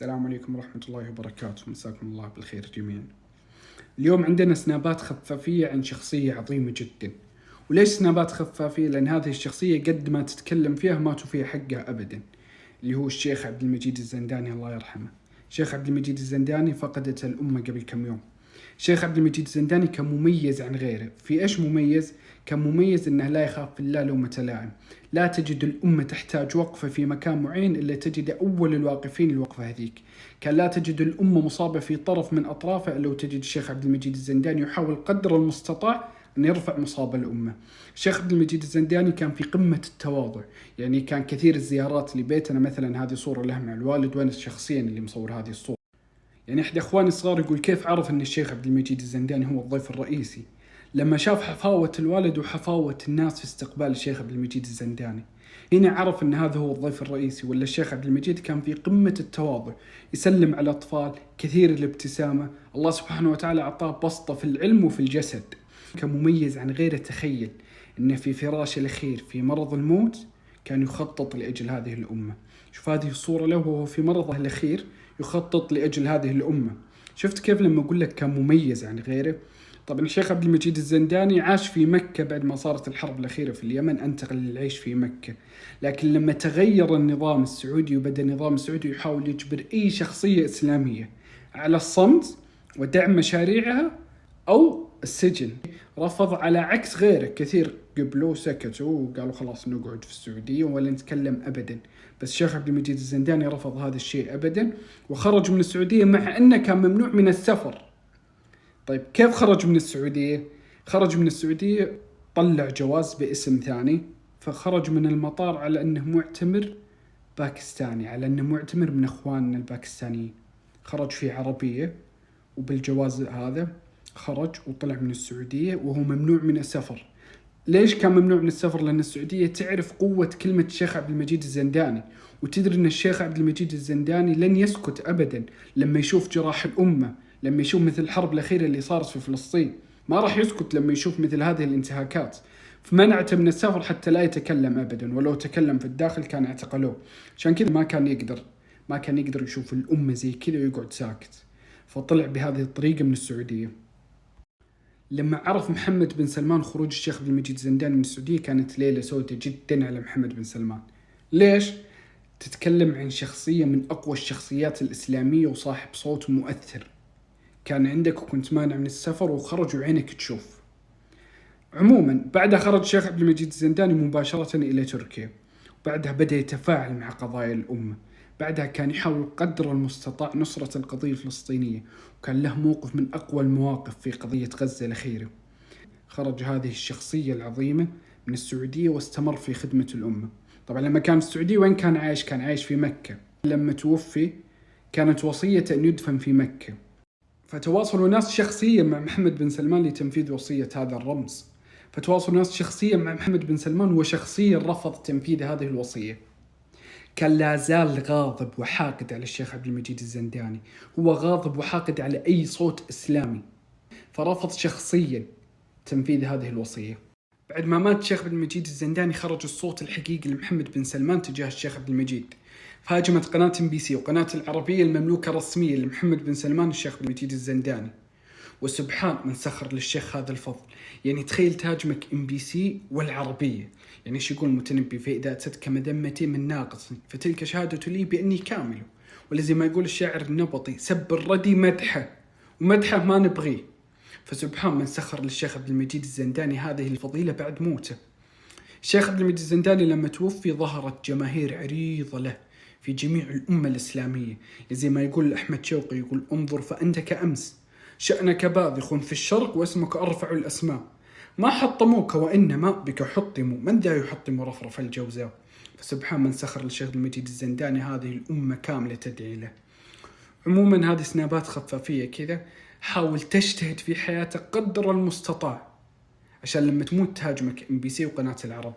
السلام عليكم ورحمة الله وبركاته، مساكم الله بالخير جميعا. اليوم عندنا سنابات خفافية عن شخصية عظيمة جدا. وليش سنابات خفافية؟ لأن هذه الشخصية قد ما تتكلم فيها ما توفي حقها أبدا، اللي هو الشيخ عبد المجيد الزنداني الله يرحمه. الشيخ عبد المجيد الزنداني فقدته الأمة قبل كم يوم. الشيخ عبد المجيد الزنداني كان مميز عن غيره. في إيش مميز؟ كان مميز أنه لا يخاف في الله لومة لائم. لا تجد الأمة تحتاج وقفة في مكان معين إلا تجد أول الواقفين الوقفة هذيك. كان لا تجد الأمة مصابة في طرف من أطرافها إلا وتجد الشيخ عبد المجيد الزنداني يحاول قدر المستطاع أن يرفع مصاب الأمة. الشيخ عبد المجيد الزنداني كان في قمة التواضع، يعني كان كثير الزيارات لبيتنا. مثلا هذه صورة له مع الوالد وأنا شخصيا اللي مصور هذه الصورة. يعني إحدى إخواني الصغار يقول كيف عرف أن الشيخ عبد المجيد الزنداني هو الضيف الرئيسي؟ لما شاف حفاوة الوالد وحفاوة الناس في استقبال الشيخ عبد المجيد الزنداني، هنا عرف أن هذا هو الضيف الرئيسي. ولا الشيخ عبد المجيد كان في قمة التواضع، يسلم على الأطفال، كثير الابتسامة. الله سبحانه وتعالى أعطاه بسطة في العلم وفي الجسد. كان مميز عن غيره. تخيل أنه في فراش الأخير في مرض الموت كان يخطط لأجل هذه الأمة. شوف هذه الصورة له وهو في مرضه الأخير يخطط لأجل هذه الأمة. شفت كيف لما أقول لك كان مميز عن غيره؟ طبعا الشيخ عبد المجيد الزنداني عاش في مكة بعد ما صارت الحرب الأخيرة في اليمن، انتقل للعيش في مكة. لكن لما تغير النظام السعودي وبدأ النظام السعودي يحاول يجبر أي شخصية إسلامية على الصمت ودعم مشاريعها أو السجن، رفض على عكس غيره. كثير قبلوا سكتوا وقالوا خلاص نقعد في السعودية ولا نتكلم أبدا. بس الشيخ عبد المجيد الزنداني رفض هذا الشيء أبدا وخرج من السعودية مع أنه كان ممنوع من السفر. طيب كيف خرج من السعودية؟ خرج من السعودية طلع جواز باسم ثاني، فخرج من المطار على أنه معتمر باكستاني، على أنه معتمر من أخواننا الباكستانيين. خرج في عربية وبالجواز هذا خرج وطلع من السعودية وهو ممنوع من السفر. ليش كان ممنوع من السفر؟ لأن السعودية تعرف قوة كلمة الشيخ عبد المجيد الزنداني، وتدري أن الشيخ عبد المجيد الزنداني لن يسكت أبدا لما يشوف جراح الأمة، لما يشوف مثل الحرب الأخيرة اللي صارت في فلسطين. ما راح يسكت لما يشوف مثل هذه الانتهاكات. فمنعته من السفر حتى لا يتكلم أبدا، ولو تكلم في الداخل كان اعتقلوه. عشان كذا ما كان يقدر يشوف الأمة زي كذا ويقعد ساكت، فطلع بهذه الطريقة من السعودية. لما عرف محمد بن سلمان خروج الشيخ عبد المجيد الزنداني من السعودية كانت ليلة سوداء جدا على محمد بن سلمان. ليش؟ تتكلم عن شخصية من أقوى الشخصيات الإسلامية وصاحب صوت مؤثر. كان عندك وكنت مانع من السفر وخرج وعينك تشوف. عموما بعدها خرج الشيخ عبد المجيد الزنداني مباشرة إلى تركيا، وبعدها بدأ يتفاعل مع قضايا الأمة. بعدها كان يحاول قدر المستطاع نصرة القضية الفلسطينية، وكان له موقف من أقوى المواقف في قضية غزة الأخيرة. خرج هذه الشخصية العظيمة من السعودية واستمر في خدمة الأمة. طبعا لما كان في السعودية وين كان عايش؟ كان عايش في مكة. لما توفي كانت وصيته أن يدفن في مكة، فتواصلوا ناس شخصيا مع محمد بن سلمان لتنفيذ وصية هذا الرمز. فتواصلوا ناس شخصيا مع محمد بن سلمان وشخصيا رفض تنفيذ هذه الوصية. كان لا زال غاضب وحاقد على الشيخ عبد المجيد الزنداني، هو غاضب وحاقد على أي صوت إسلامي، فرفض شخصيا تنفيذ هذه الوصية. بعد ما مات الشيخ عبد المجيد الزنداني خرج الصوت الحقيقي لمحمد بن سلمان تجاه الشيخ عبد المجيد. فهاجمت قناة MBC وقناة العربية المملوكة رسميا لمحمد بن سلمان الشيخ عبد المجيد الزنداني. وسبحان من سخر للشيخ هذا الفضل. يعني تخيل تهاجمك MBC والعربية. يعني ايش يقول المتنبي؟ فإذا أتتك مذمتي من ناقص فتلك شهادة لي بأني كامل. ولا زي ما يقول الشاعر النبطي سب الردي مدحه ومدحه ما نبغيه. فسبحان من سخر للشيخ عبد المجيد الزنداني هذه الفضيلة بعد موته. الشيخ عبد المجيد الزنداني لما توفي ظهرت جماهير عريضة له في جميع الأمة الإسلامية. زي ما يقول أحمد شوقي، يقول انظر فأنت كأمس، شأنك باذخ في الشرق واسمك أرفع الأسماء، ما حطموك وإنما بك حطموا، من ذا يحطم رفرف الجوزاء. فسبحان من سخر للشيخ عبد المجيد الزنداني هذه الأمة كاملة تدعي له. عموما هذه سنابات خفافية كذا، حاول تجتهد في حياتك قدر المستطاع عشان لما تموت تهاجمك MBC وقناة العربية.